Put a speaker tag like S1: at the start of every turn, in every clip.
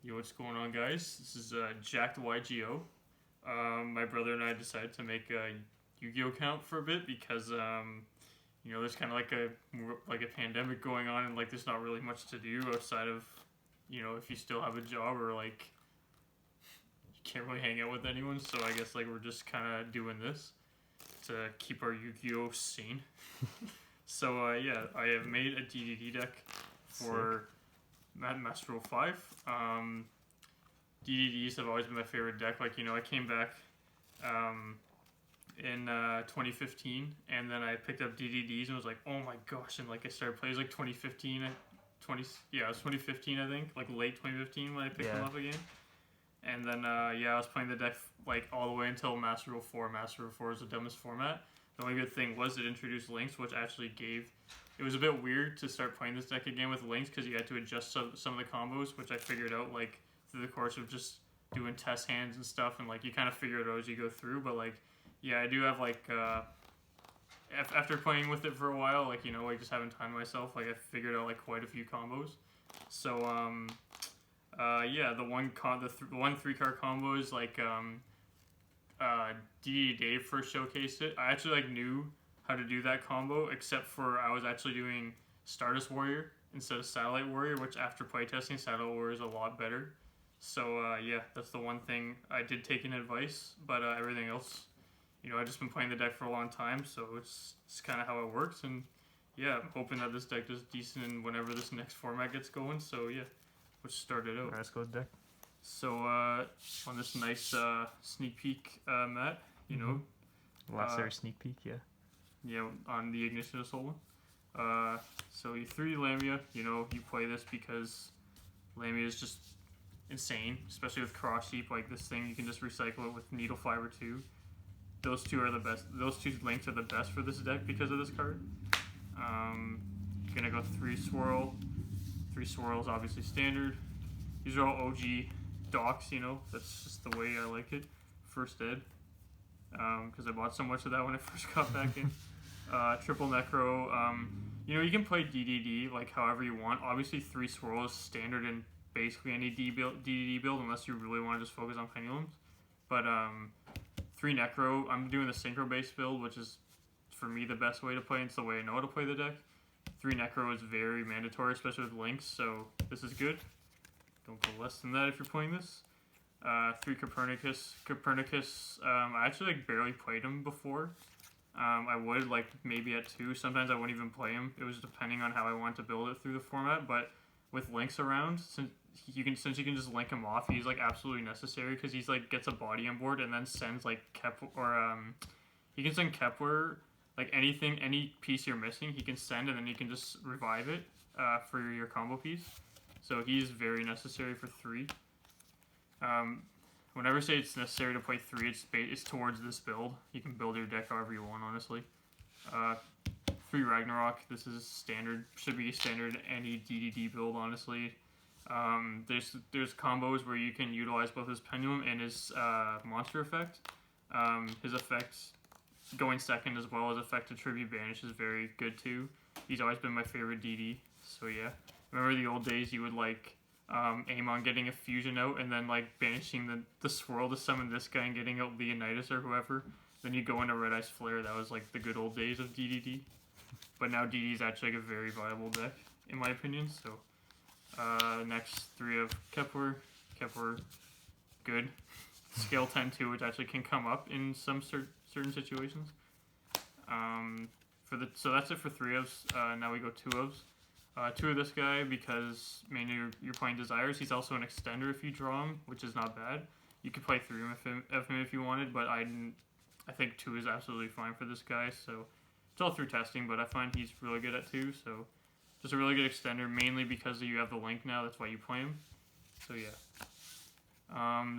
S1: Yo, what's going on, guys? This is Jack the YGO. My brother and I decided to make a Yu-Gi-Oh account for a bit because there's kind of like a pandemic going on, and like there's not really much to do outside of if you still have a job or like you can't really hang out with anyone. So I guess like we're just kind of doing this to keep our Yu-Gi-Oh sane. So yeah, I have made a DDD deck for Master Rule 5. DDDs have always been my favorite deck. Like, I came back in 2015, and then I picked up DDDs and was like, oh my gosh, and like I started playing. It was like 2015, it was 2015, I think, like late 2015 when I picked them up again. And then, I was playing the deck like all the way until Master Rule 4. Master Rule 4 is the dumbest format. The only good thing was it introduced links, which actually gave... It was a bit weird to start playing this deck again with links because you had to adjust some of the combos, which I figured out like through the course of just doing test hands and stuff, and like you kind of figure it out as you go through. But like, yeah, I do have like after playing with it for a while, like like just having time to myself, like I figured out like quite a few combos. So the one 3-card combo is like DD Dave first showcased it. I actually like knew how to do that combo, except for I was actually doing Stardust Warrior instead of Satellite Warrior, which after playtesting, Satellite Warrior is a lot better. So that's the one thing I did take in advice, but everything else, I've just been playing the deck for a long time, so it's kind of how it works, and yeah, I'm hoping that this deck does decent whenever this next format gets going, so yeah, let's start it out.
S2: Let's go deck.
S1: So on this nice sneak peek mat,
S2: Last year's sneak peek, yeah.
S1: Yeah, on the Ignition Assault one. So you 3 Lamia, you play this because Lamia is just insane, especially with Cross Sheep. Like this thing, you can just recycle it with Needle Fiber 2. Those two are the best. Those two links are the best for this deck because of this card. Gonna go 3 Swirl. 3 Swirls, obviously standard. These are all OG docks, that's just the way I like it. First Ed. Because I bought so much of that when I first got back in. Triple Necro. You can play DDD like however you want. Obviously, 3 Swirl is standard in basically any DDD build unless you really want to just focus on Pendulums. But 3 Necro, I'm doing the Synchro based build, which is for me the best way to play. It's the way I know how to play the deck. 3 Necro is very mandatory, especially with links, so this is good. Don't go less than that if you're playing this. 3 Copernicus. Copernicus, I actually like barely played him before. I would like maybe at 2. Sometimes I wouldn't even play him. It was depending on how I want to build it through the format. But with links around, since you can just link him off, he's like absolutely necessary because he's like gets a body on board and then sends like Kepler or he can send Kepler, like anything, any piece you're missing, he can send and then you can just revive it for your combo piece. So he's very necessary for 3. Whenever I say it's necessary to play 3, it's towards this build. You can build your deck however you want, honestly. 3 Ragnarok. This is standard. Should be standard any DDD build, honestly. There's combos where you can utilize both his Pendulum and his monster effect. His effect going second as well as effect to Tribute Banish is very good too. He's always been my favorite DD. So yeah. Remember the old days you would like aim on getting a fusion out and then like banishing the swirl to summon this guy and getting out Leonidas or whoever. Then you go into Red Ice Flare. That was like the good old days of DDD. But now DD is actually like a very viable deck in my opinion. So next 3 of Kepler. Kepler, good. Scale 10 too, which actually can come up in some certain situations. So that's it for 3 ofs. Now we go 2 ofs. 2 of this guy because mainly you're playing Desires. He's also an extender if you draw him, which is not bad. You could play 3 of him if you wanted, but I think 2 is absolutely fine for this guy. So it's all through testing, but I find he's really good at 2. So just a really good extender, mainly because you have the link now. That's why you play him. So yeah.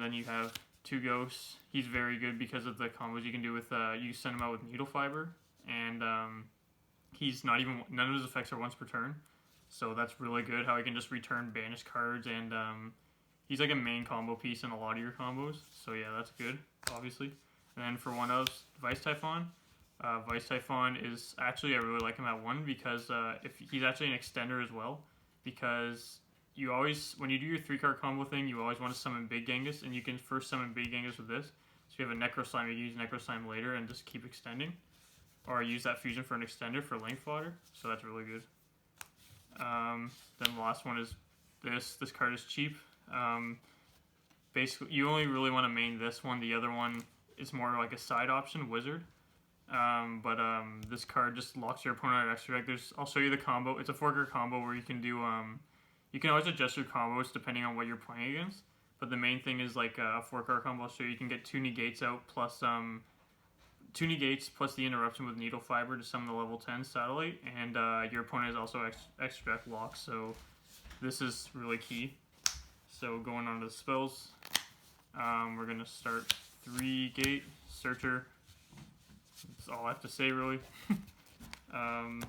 S1: Then you have 2 Ghosts. He's very good because of the combos you can do with you send him out with Needle Fiber, and he's none of his effects are once per turn. So that's really good how he can just return banished cards, and he's like a main combo piece in a lot of your combos. So yeah, that's good, obviously. And then for 1 of Vice Typhon. Vice Typhon is actually, I really like him at 1 because if he's actually an extender as well, because you always, when you do your 3-card combo thing, you always want to summon Big Genghis, and you can first summon Big Genghis with this. So you have a Necro Slime, you can use Necro Slime later and just keep extending. Or use that fusion for an extender for length fodder, so that's really good. Then the last one is this. This card is cheap. Basically, you only really want to main this one. The other one is more like a side option, Wizard. This card just locks your opponent out of extra deck. I'll show you the combo. It's a 4-card combo where you can do you can always adjust your combos depending on what you're playing against. But the main thing is like a 4-card combo. So you can get 2 negates out plus 2 negates plus the interruption with Needle Fiber to summon the level 10 satellite, and your opponent is also extra deck locked. So this is really key. So going on to the spells, we're gonna start 3-gate Searcher. That's all I have to say, really. I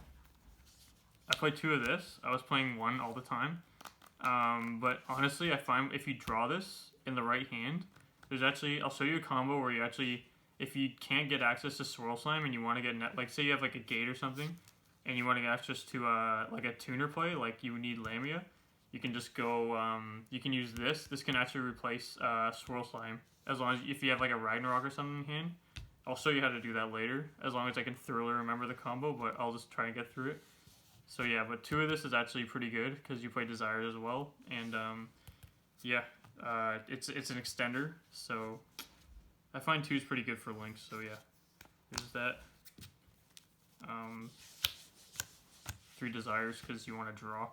S1: played 2 of this. I was playing 1 all the time. But honestly, I find if you draw this in the right hand, there's actually, I'll show you a combo where you actually, if you can't get access to Swirl Slime and you want to get, like say you have like a gate or something, and you want to get access to like a tuner play, like you need Lamia, you can just go, you can use this. This can actually replace Swirl Slime, as long as, if you have like a Ragnarok or something in hand. I'll show you how to do that later, as long as I can thoroughly remember the combo, but I'll just try and get through it. So yeah, but 2 of this is actually pretty good, because you play Desires as well, and yeah, it's an extender, so I find 2 is pretty good for links, so yeah, there's that. 3 Desires, because you want to draw.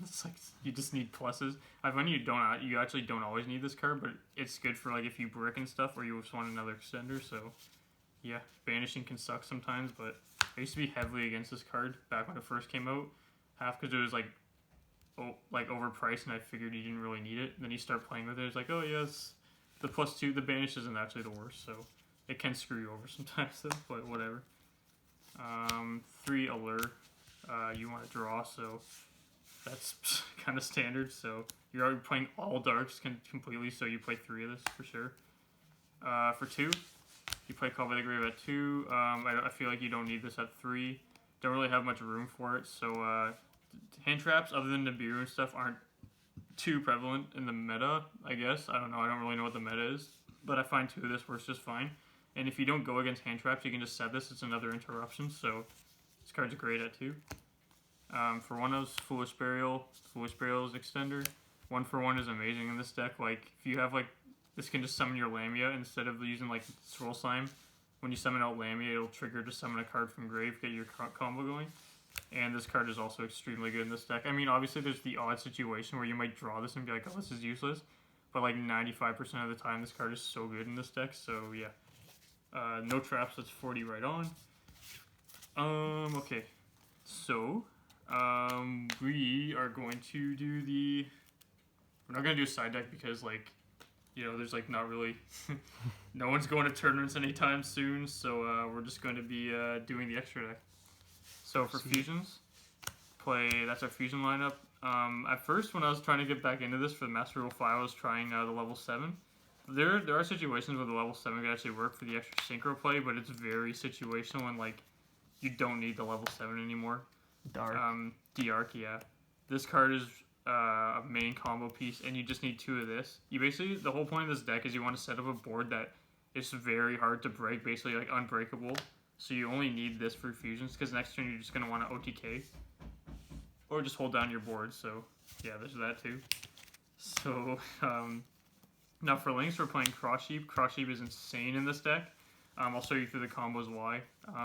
S1: It's like, you just need pluses. I find you actually don't always need this card, but it's good for like if you brick and stuff, or you just want another extender. So yeah, banishing can suck sometimes, but I used to be heavily against this card back when it first came out, half because it was like overpriced, and I figured you didn't really need it. And then you start playing with it, it's like, oh yes, the +2, the banish isn't actually the worst, so it can screw you over sometimes, though, but whatever. 3 Allure, you want to draw, so that's kind of standard. So you're already playing all darks completely, so you play 3 of this for sure. For 2, you play Call by the Grave at 2. I feel like you don't need this at 3. Don't really have much room for it. So hand traps, other than Nibiru and stuff, aren't too prevalent in the meta, I guess. I don't know. I don't really know what the meta is, but I find 2 of this works just fine. And if you don't go against hand traps, you can just set this. It's another interruption, so this card's great at 2. For 1 of Foolish Burial is extender. 1-for-1 is amazing in this deck. Like, if you have like, this can just summon your Lamia instead of using like Swirl Slime. When you summon out Lamia, it'll trigger to summon a card from grave, get your combo going. And this card is also extremely good in this deck. I mean, obviously there's the odd situation where you might draw this and be like, oh, this is useless. But like 95% of the time, this card is so good in this deck. So yeah, no traps. That's 40 right on. Okay, so we are going to do the. We're not gonna do a side deck because like, you know, there's like not really, no one's going to tournaments anytime soon. So we're just going to be doing the extra deck. So for fusions, that's our fusion lineup. At first, when I was trying to get back into this for the Master Rule 5, I was trying the level 7. There are situations where the level 7 could actually work for the extra synchro play, but it's very situational and like you don't need the level 7 anymore.
S2: Dark.
S1: D-Arc, yeah. This card is a main combo piece, and you just need 2 of this. You basically, the whole point of this deck is you want to set up a board that is very hard to break, basically like unbreakable. So you only need this for fusions, because next turn you're just going to want to OTK. Or just hold down your board, so yeah, there's that too. So, now for links, we're playing Cross Sheep. Cross Sheep is insane in this deck. I'll show you through the combos why.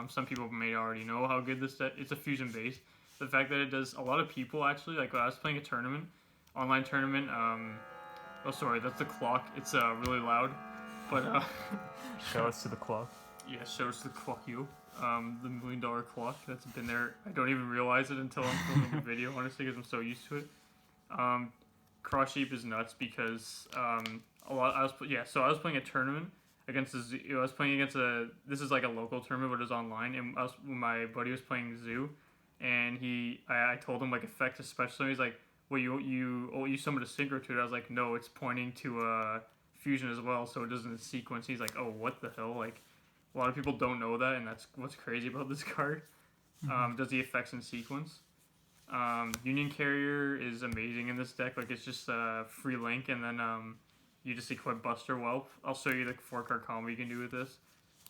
S1: Some people may already know how good this deck is. It's a fusion base. The fact that it does, a lot of people actually, like when I was playing a tournament, online tournament, oh sorry, that's the clock. It's really loud, but
S2: Show us to the clock.
S1: yeah, show us the clock, you. The $1 million clock that's been there. I don't even realize it until I'm filming the video, honestly, because I'm so used to it. Cross Sheep is nuts because I was playing a tournament against I was playing against this is like a local tournament, but it was online, and my buddy was playing Zoo, and I told him like effect a special, he's like, well, you summoned a synchro to it. I was like, no, it's pointing to fusion as well, so it doesn't sequence. He's like, oh, what the hell? Like, a lot of people don't know that, and that's what's crazy about this card. Does the effects in sequence. Union Carrier is amazing in this deck. Like, it's just free link, and then you just equip Buster Whelp. I'll show you the 4-card combo you can do with this.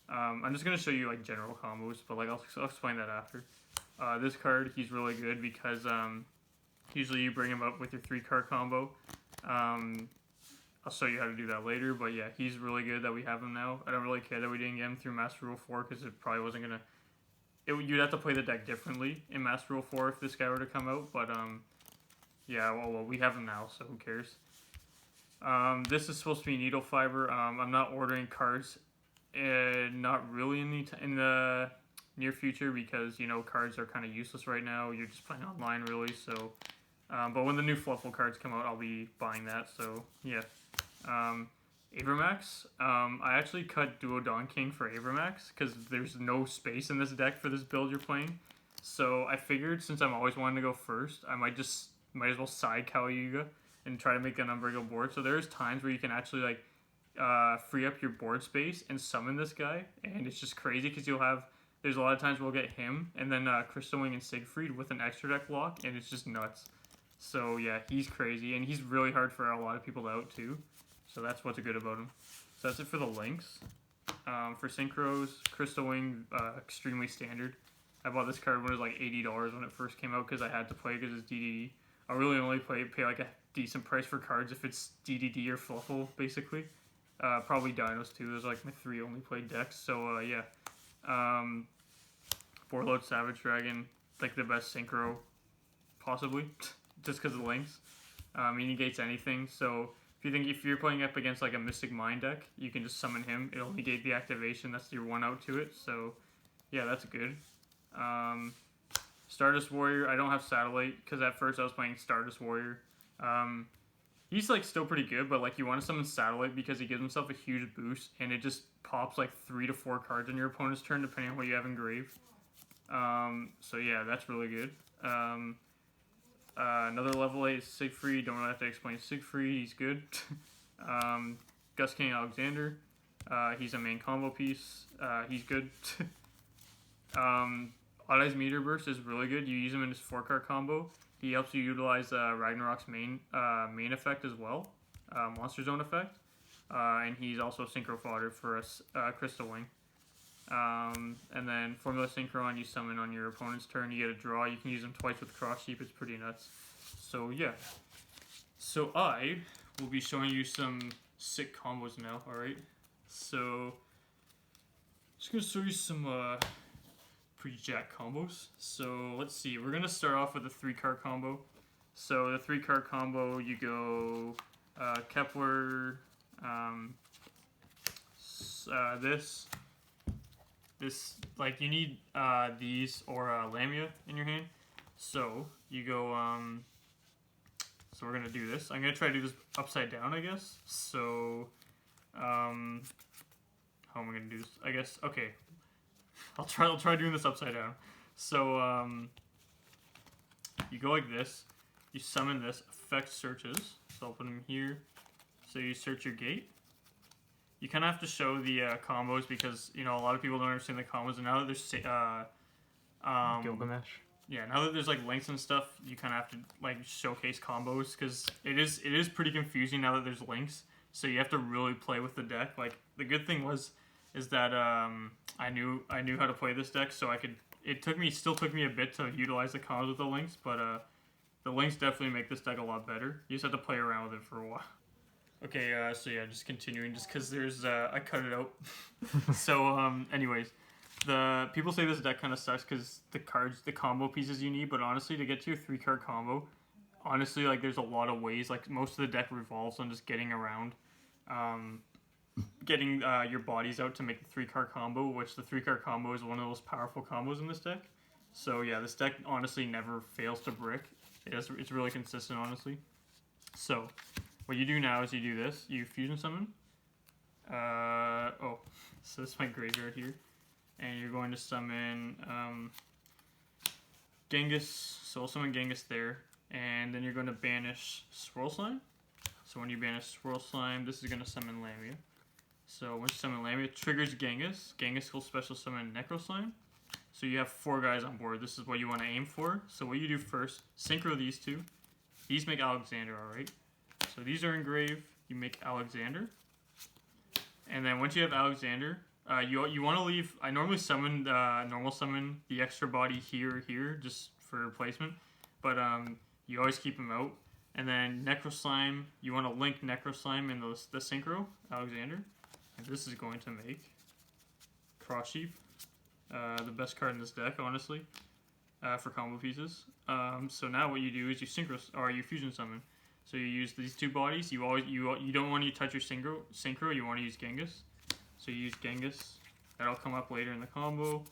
S1: I'm just going to show you like general combos, but like I'll explain that after. This card, he's really good because usually you bring him up with your 3-card combo. I'll show you how to do that later, but yeah, he's really good that we have him now. I don't really care that we didn't get him through Master Rule 4 because it probably wasn't going to... You'd have to play the deck differently in Master Rule 4 if this guy were to come out, but yeah, well, we have him now, so who cares. This is supposed to be Needle Fiber. I'm not ordering cards, not really in the near future because, you know, cards are kind of useless right now. You're just playing online, really, so... but when the new Fluffle cards come out, I'll be buying that, so yeah. Abramax. I actually cut Duodon King for Abramax because there's no space in this deck for this build you're playing. So I figured since I'm always wanting to go first, I might as well side Caliuga and try to make an unbreakable board. So there's times where you can actually like free up your board space and summon this guy, and it's just crazy because there's a lot of times we'll get him and then Crystal Wing and Siegfried with an extra deck block, and it's just nuts. So yeah, he's crazy, and he's really hard for a lot of people to out too. So that's what's good about him. So that's it for the links. For Synchros, Crystal Wing, extremely standard. I bought this card when it was like $80 when it first came out because I had to play because it's DDD. I really only pay like a decent price for cards if it's DDD or Fluffle, basically. Probably Dinos too. Those are like my 3 only played decks. So yeah. Borload Savage Dragon, like the best Synchro, possibly. Just because of the links. He negates anything, so if you're playing up against like a Mystic Mind deck, you can just summon him. It'll negate the activation. That's your 1 out to it. So yeah, that's good. Stardust Warrior. I don't have Satellite because at first I was playing Stardust Warrior. He's like still pretty good, but like you want to summon Satellite because he gives himself a huge boost, and it just pops like 3 to 4 cards on your opponent's turn depending on what you have engraved. So yeah, that's really good. Another level 8 is Siegfried. Don't really have to explain Siegfried. He's good. Gus King Alexander. He's a main combo piece. He's good. Odd Eyes Meteor Burst is really good. You use him in his 4-card combo. He helps you utilize Ragnarok's main effect as well. Monster Zone effect. And he's also Synchro Fodder for a Crystal Wing. And then Formula Synchron, you summon on your opponent's turn, you get a draw, you can use them twice with Cross Sheep, it's pretty nuts. So yeah. So I will be showing you some sick combos now, alright? So, just gonna show you some pretty jack combos. So let's see, we're gonna start off with a 3-card combo. So the 3-card combo, you go Kepler, this, like, you need these or Lamia in your hand. So you go, so we're gonna do this. I'm gonna try to do this upside down, I guess. So, how am I gonna do this? I guess, okay. I'll try doing this upside down. So, you go like this. You summon this, effect searches. So I'll put them here. So you search your gate. You kind of have to show the combos because, you know, a lot of people don't understand the combos. And now that there's
S2: Gilgamesh.
S1: Yeah, now that there's like links and stuff, you kind of have to like showcase combos because it is pretty confusing now that there's links. So you have to really play with the deck. Like the good thing is that I knew how to play this deck, so I could. Still took me a bit to utilize the combos with the links, but the links definitely make this deck a lot better. You just have to play around with it for a while. Okay, so yeah, just continuing, just because there's, I cut it out. So, anyways, the people say this deck kind of sucks because the combo pieces you need, but honestly, to get to your 3-card combo, honestly, like, there's a lot of ways, like, most of the deck revolves on just getting around, getting your bodies out to make the 3-card combo, which the 3-card combo is one of the most powerful combos in this deck. So, yeah, this deck honestly never fails to brick. It's really consistent, honestly. So, what you do now is you do this. You fusion summon. So this is my graveyard here. And you're going to summon Genghis. So I'll summon Genghis there. And then you're going to banish Swirl Slime. So when you banish Swirl Slime, this is going to summon Lamia. So once you summon Lamia, it triggers Genghis. Genghis will special summon Necro Slime. So you have 4 guys on board. This is what you want to aim for. So what you do first, synchro these 2. These make Alexander, alright? So these are engraved. You make Alexander. And then once you have Alexander, you want to leave... I normally summon, normal summon the extra body here or here, just for replacement. But you always keep him out. And then Necro Slime, you want to link Necro Slime in the synchro, Alexander. And this is going to make Cross Sheep, the best card in this deck, honestly, for combo pieces. So now what you do is you synchro, or you fusion summon. So you use these 2 bodies. You don't want to touch your synchro. You want to use Genghis. So you use Genghis. That'll come up later in the combo.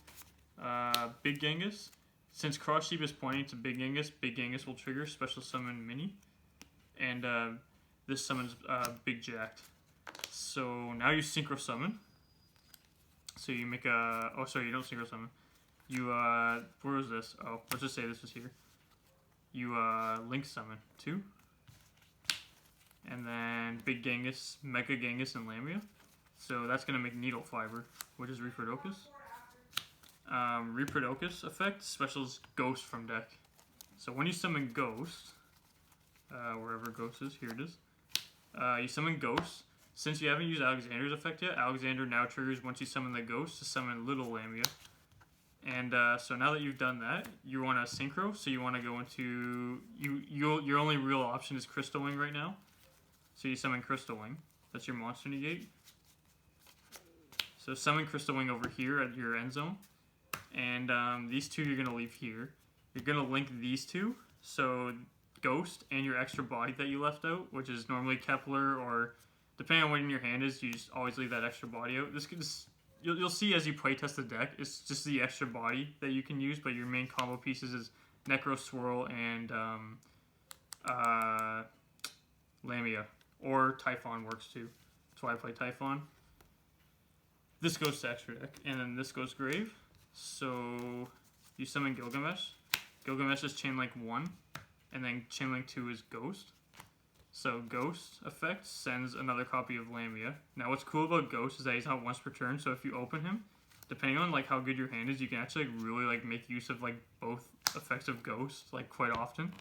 S1: Big Genghis. Since Cross Sheep is pointing to Big Genghis will trigger Special Summon Mini. And this summons Big Jacked. So now you synchro summon. So you make a... Oh, sorry, you don't synchro summon. You, where was this? Oh, let's just say this was here. You, link summon 2. And then Big Genghis, Mega Genghis, and Lamia. So that's going to make Needle Fiber, which is Reproducus. Reproducus effect specials Ghost from deck. So when you summon Ghost, wherever Ghost is, here it is. You summon Ghost. Since you haven't used Alexander's effect yet, Alexander now triggers once you summon the Ghost to summon Little Lamia. And so now that you've done that, you want to synchro. So you want to go into your only real option is Crystal Wing right now. So you summon Crystal Wing. That's your monster negate. So summon Crystal Wing over here at your end zone. And these 2 you're going to leave here. You're going to link these 2. So Ghost and your extra body that you left out, which is normally Kepler, or depending on what in your hand is, you just always leave that extra body out. You'll see as you playtest the deck, it's just the extra body that you can use, but your main combo pieces is Necro Swirl and Lamia. Or Typhon works too. That's why I play Typhon. This goes to extra deck, and then this goes Grave. So you summon Gilgamesh. Gilgamesh is Chainlink 1, and then Chainlink 2 is Ghost. So Ghost effect sends another copy of Lamia. Now what's cool about Ghost is that he's not once per turn, so if you open him, depending on like how good your hand is, you can actually really like make use of like both effects of Ghost like quite often.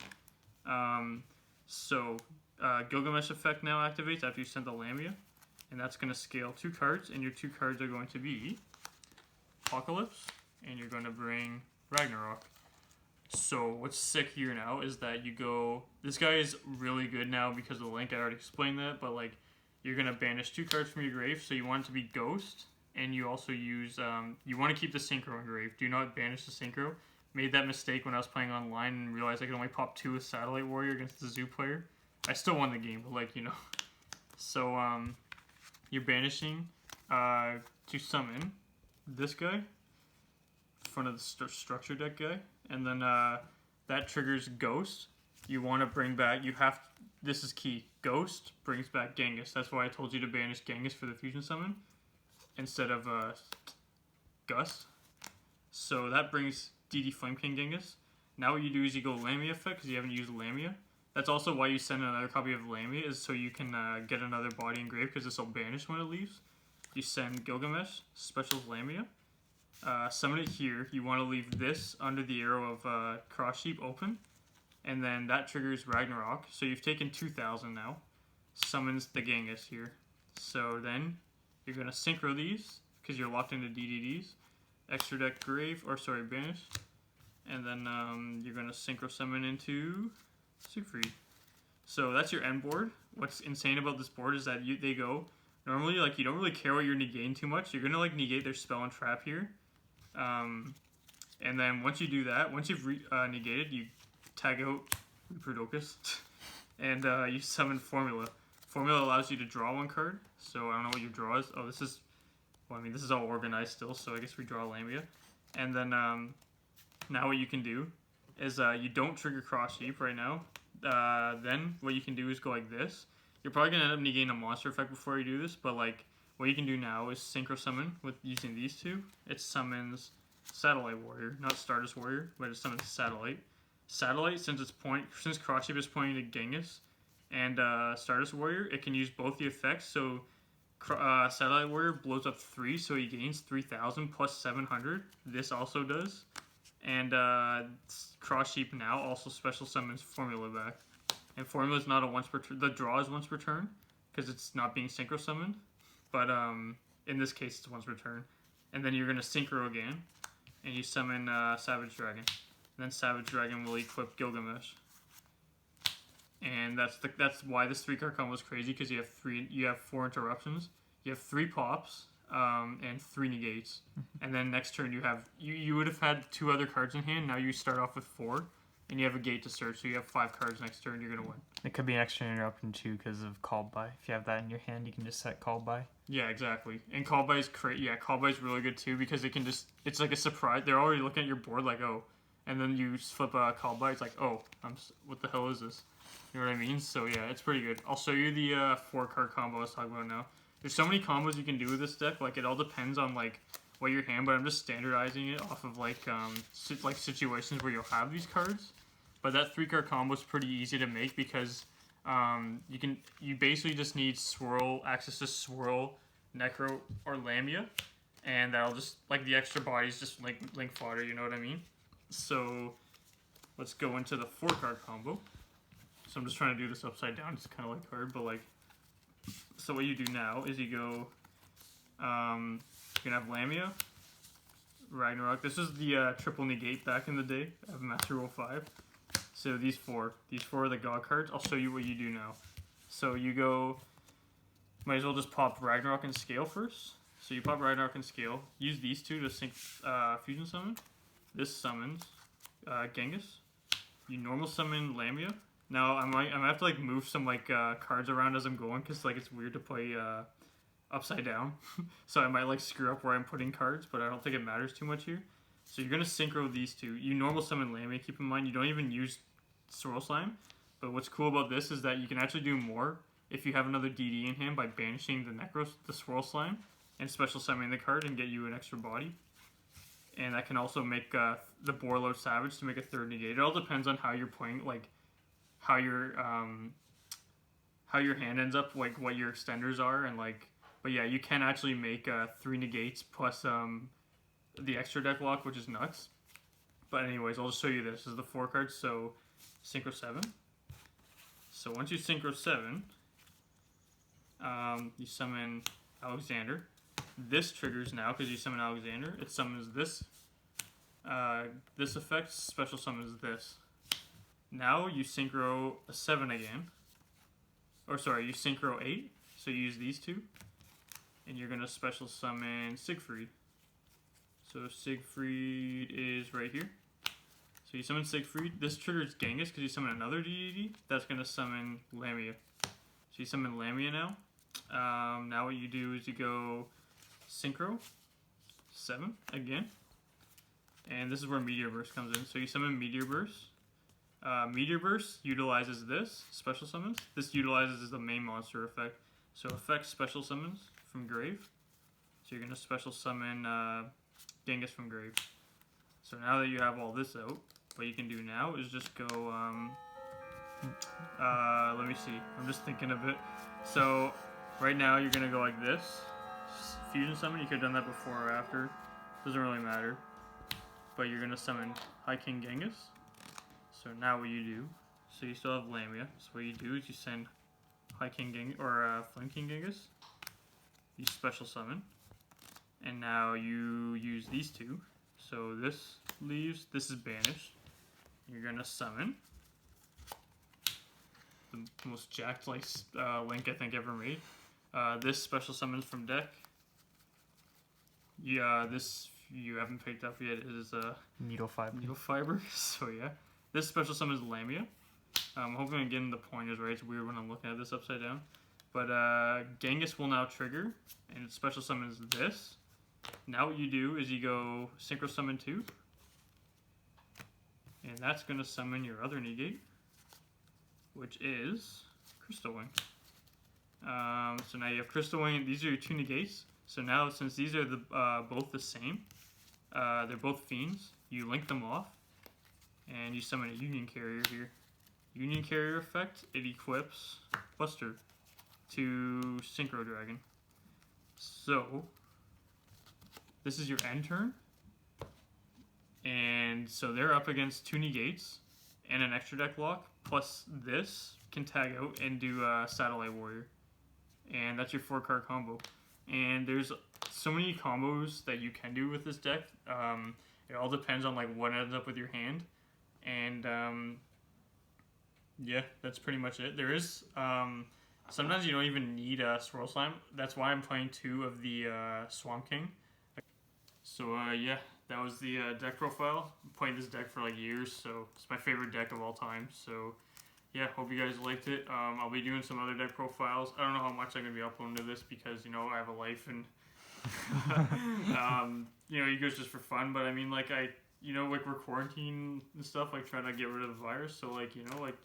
S1: Gilgamesh effect now activates after you send the Lamia, and that's going to scale 2 cards, and your 2 cards are going to be Apocalypse, and you're going to bring Ragnarok. So what's sick here now is that you go... This guy is really good now because of the link. I already explained that, but like you're going to banish 2 cards from your grave, so you want it to be Ghost, and you also use... you want to keep the Synchro in grave. Do not banish the Synchro. Made that mistake when I was playing online and realized I could only pop 2 with Satellite Warrior against the Zoo player. I still won the game, but like, you know. So, you're banishing to summon this guy in front of the structure deck guy. And then that triggers Ghost. You want to bring back, this is key. Ghost brings back Genghis. That's why I told you to banish Genghis for the fusion summon instead of Gust. So that brings DD Flame King Genghis. Now what you do is you go Lamia effect because you haven't used Lamia. That's also why you send another copy of Lamia, is so you can get another body engraved, because this will banish when it leaves. You send Gilgamesh, specials Lamia. Summon it here. You want to leave this under the arrow of Cross Sheep open. And then that triggers Ragnarok. So you've taken 2,000 now. Summons the Genghis here. So then you're going to synchro these, because you're locked into DDDs. Extra deck Grave, or sorry, Banish. And then you're going to synchro summon into Siegfried. So that's your end board. What's insane about this board is that they go, normally like you don't really care what you're negating too much. You're going to like negate their spell and trap here. And then once you do that, once you've negated, you tag out Reproducus. And you summon Formula. Formula allows you to draw 1 card. So I don't know what your draw is. Oh, this is... Well, I mean, this is all organized still, so I guess we draw Lamia. And then now what you can do is you don't trigger Cross Sheep right now. Then what you can do is go like this. You're probably going to end up negating a monster effect before you do this, but like what you can do now is Synchro Summon with using these 2. It summons Satellite Warrior, not Stardust Warrior, but it summons Satellite. Satellite, since Cross Sheep is pointing to Genghis and Stardust Warrior, it can use both the effects. So Satellite Warrior blows up 3, so he gains 3,000 plus 700. This also does. And Cross Sheep now also special summons Formula back. And Formula is not a once per turn. The draw is once per turn because it's not being synchro summoned. But in this case, it's once per turn. And then you're going to synchro again. And you summon Savage Dragon. And then Savage Dragon will equip Gilgamesh. And that's why this 3-card combo is crazy, because you have 4 interruptions, you have 3 pops, and 3 negates, and then next turn you would have had 2 other cards in hand. Now you start off with 4, and you have a gate to search, so you have 5 cards next turn. You're gonna win.
S2: It could be an extra interruption too because of called by. If you have that in your hand, you can just set called by.
S1: Yeah, exactly. And called by is called by is really good too, because it's like a surprise. They're already looking at your board like, oh, and then you flip a called by. It's like, oh, what the hell is this? You know what I mean? So yeah, it's pretty good. I'll show you the 4-card combo I was talking about now. There's so many combos you can do with this deck. Like, it all depends on like what your hand, but I'm just standardizing it off of like situations where you'll have these cards. But that 3-card combo is pretty easy to make because you basically just need access to Swirl, Necro, or Lamia, and that'll just like the extra bodies just like link fodder. You know what I mean? So let's go into the 4-card combo. So I'm just trying to do this upside down. It's kind of like hard, but like, so what you do now is you go, you're gonna have Lamia, Ragnarok. This is the triple negate back in the day of Master Rule 5. So these four are the God cards. I'll show you what you do now. So you go, might as well just pop Ragnarok and Scale first. So you pop Ragnarok and Scale. Use these 2 to sync Fusion Summon. This summons Genghis. You normal summon Lamia. Now I might have to like move some like cards around as I'm going, because like it's weird to play upside down. So I might like screw up where I'm putting cards, but I don't think it matters too much here. So you're gonna synchro these 2. You normal summon Lamia. Keep in mind you don't even use Swirl Slime. But what's cool about this is that you can actually do more if you have another DD in hand by banishing the Swirl Slime and special summoning the card and get you an extra body. And that can also make the Borload Savage to make a 3rd negate. It all depends on how you're playing, like how your hand ends up, like what your extenders are, and like. But yeah, you can actually make 3 negates plus the extra deck lock, which is nuts. But anyways, I'll just show you this. This is the 4 cards. So Synchro 7. So once you Synchro 7, you summon Alexander. This triggers now because you summon Alexander. It summons this. This effect special summons this. Now you Synchro a 7 again. Or sorry, you Synchro 8. So you use these 2. And you're going to special summon Siegfried. So Siegfried is right here. So you summon Siegfried. This triggers Genghis because you summon another DDD. That's going to summon Lamia. So you summon Lamia now. Now what you do is you go Synchro 7 again. And this is where Meteor Burst comes in. So you summon Meteor Burst. Meteor Burst utilizes this, special summons. This utilizes the main monster effect. So effect special summons from Grave. So you're going to special summon Genghis from Grave. So now that you have all this out, what you can do now is just go, let me see, I'm just thinking of it. So right now you're going to go like this. Fusion summon, you could have done that before or after. Doesn't really matter. But you're going to summon High King Genghis. So now what you do, so you still have Lamia. So what you do is you send High King Genghis, or Flame King Genghis. You special summon. And now you use these 2. So this leaves, this is banished. You're going to summon the most jacked like link I think ever made. This special summons from deck. Yeah, this you haven't picked up yet is
S2: Needle Fiber.
S1: Needle Fiber. So yeah, this special summons Lamia. I'm hoping I'm getting the pointers right. It's weird when I'm looking at this upside down. But Genghis will now trigger, and it special summons this. Now what you do is you go Synchro Summon 2. And that's going to summon your other negate, which is Crystal Wing. So now you have Crystal Wing. These are your 2 negates. So now, since these are both the same, they're both fiends, you link them off, and you summon a Union Carrier here. Union Carrier effect, it equips Buster to Synchro Dragon. So this is your end turn, and so they're up against 2 negates and an extra deck lock. Plus this can tag out and do Satellite Warrior, and that's your 4-card combo. And there's so many combos that you can do with this deck. It all depends on like what ends up with your hand, and yeah, that's pretty much it. There is sometimes you don't even need a Swirl Slime. That's why I'm playing 2 of the Swamp King. So yeah, that was the deck profile. I'm playing this deck for like years, so it's my favorite deck of all time. So yeah, hope you guys liked it. I'll be doing some other deck profiles. I don't know how much I'm gonna be uploading to this because, you know, I have a life and you know, you guys just for fun. But I mean, like you know, like we're quarantined and stuff, like trying to get rid of the virus. So like, you know, like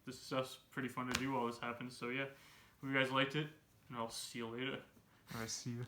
S1: this stuff's pretty fun to do while this happens. So yeah, hope you guys liked it, and I'll see you later.
S2: I see you.